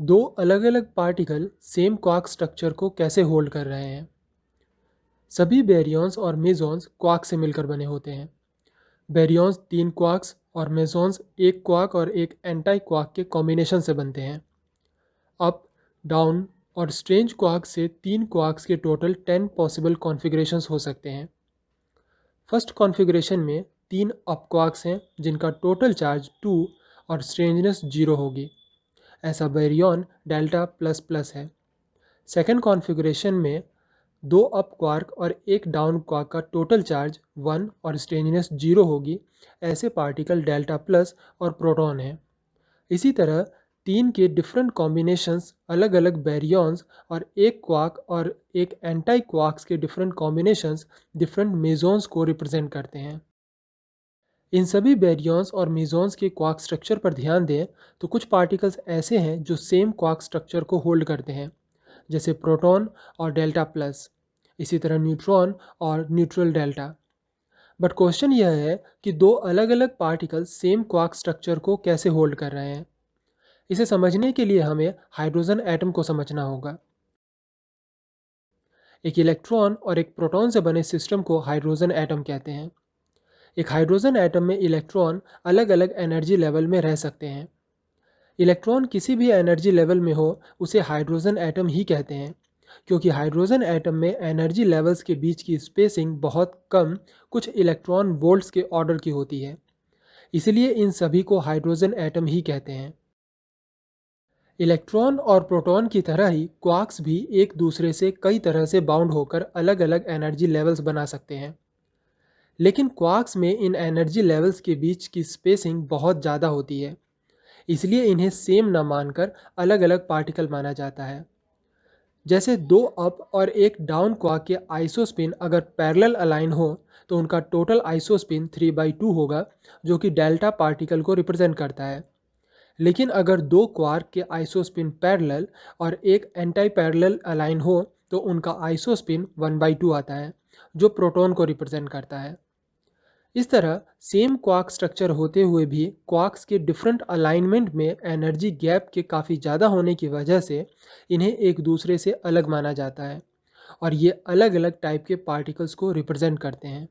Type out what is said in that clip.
दो अलग अलग पार्टिकल सेम क्वार्क स्ट्रक्चर को कैसे होल्ड कर रहे हैं। सभी बेरियंस और मेसॉन्स क्वार्क से मिलकर बने होते हैं। बेरियंस तीन क्वार्क्स और मेसॉन्स एक क्वार्क और एक एंटी क्वार्क के कॉम्बिनेशन से बनते हैं। अप, डाउन और स्ट्रेंज क्वार्क से तीन क्वार्क्स के टोटल 10 पॉसिबल कॉन्फ़िगरेशंस हो सकते हैं। फर्स्ट कॉन्फ़िगरेशन में तीन अप क्वार्क्स हैं जिनका टोटल चार्ज 2 और स्ट्रेंजनेस 0 होगी। ऐसा बेरियन डेल्टा प्लस प्लस है। सेकेंड कॉन्फ़िगरेशन में दो अप क्वार्क और एक डाउन क्वार्क का टोटल चार्ज 1 और स्ट्रेंजनेस 0 होगी। ऐसे पार्टिकल डेल्टा प्लस और प्रोटॉन हैं। इसी तरह तीन के डिफरेंट कॉम्बिनेशंस अलग अलग बेरियंस और एक क्वार्क और एक एंटी क्वार्क्स के डिफरेंट कॉम्बिनेशंस डिफरेंट मेसॉन्स को रिप्रेजेंट करते हैं। इन सभी बेरियंस और मेसॉन्स के क्वार्क स्ट्रक्चर पर ध्यान दें तो कुछ पार्टिकल्स ऐसे हैं जो सेम क्वार्क स्ट्रक्चर को होल्ड करते हैं, जैसे प्रोटॉन और डेल्टा प्लस, इसी तरह न्यूट्रॉन और न्यूट्रल डेल्टा। बट क्वेश्चन यह है कि दो अलग अलग पार्टिकल सेम क्वार्क स्ट्रक्चर को कैसे होल्ड कर रहे हैं। इसे समझने के लिए हमें हाइड्रोजन एटम को समझना होगा। एक इलेक्ट्रॉन और एक प्रोटॉन से बने सिस्टम को हाइड्रोजन एटम कहते हैं। एक हाइड्रोजन एटम में इलेक्ट्रॉन अलग अलग एनर्जी लेवल में रह सकते हैं। इलेक्ट्रॉन किसी भी एनर्जी लेवल में हो उसे हाइड्रोजन एटम ही कहते हैं, क्योंकि हाइड्रोजन एटम में एनर्जी लेवल्स के बीच की स्पेसिंग बहुत कम, कुछ इलेक्ट्रॉन वोल्ट्स के ऑर्डर की होती है। इसलिए इन सभी को हाइड्रोजन एटम ही कहते हैं। इलेक्ट्रॉन और प्रोटॉन की तरह ही क्वार्क्स भी एक दूसरे से कई तरह से बाउंड होकर अलग अलग एनर्जी लेवल्स बना सकते हैं। लेकिन क्वार्क्स में इन एनर्जी लेवल्स के बीच की स्पेसिंग बहुत ज़्यादा होती है, इसलिए इन्हें सेम न मानकर अलग अलग पार्टिकल माना जाता है। जैसे दो अप और एक डाउन क्वार्क के आइसोस्पिन अगर पैरेलल अलाइन हो तो उनका टोटल आइसोस्पिन 3/2 होगा, जो कि डेल्टा पार्टिकल को रिप्रेजेंट करता है। लेकिन अगर दो क्वार्क के आइसोस्पिन पैरेलल और एक एंटी पैरेलल अलाइन हो तो उनका आइसोस्पिन 1/2 आता है, जो प्रोटॉन को रिप्रेजेंट करता है। इस तरह सेम क्वार्क स्ट्रक्चर होते हुए भी क्वार्क्स के डिफरेंट अलाइनमेंट में एनर्जी गैप के काफ़ी ज़्यादा होने की वजह से इन्हें एक दूसरे से अलग माना जाता है और ये अलग अलग टाइप के पार्टिकल्स को रिप्रेजेंट करते हैं।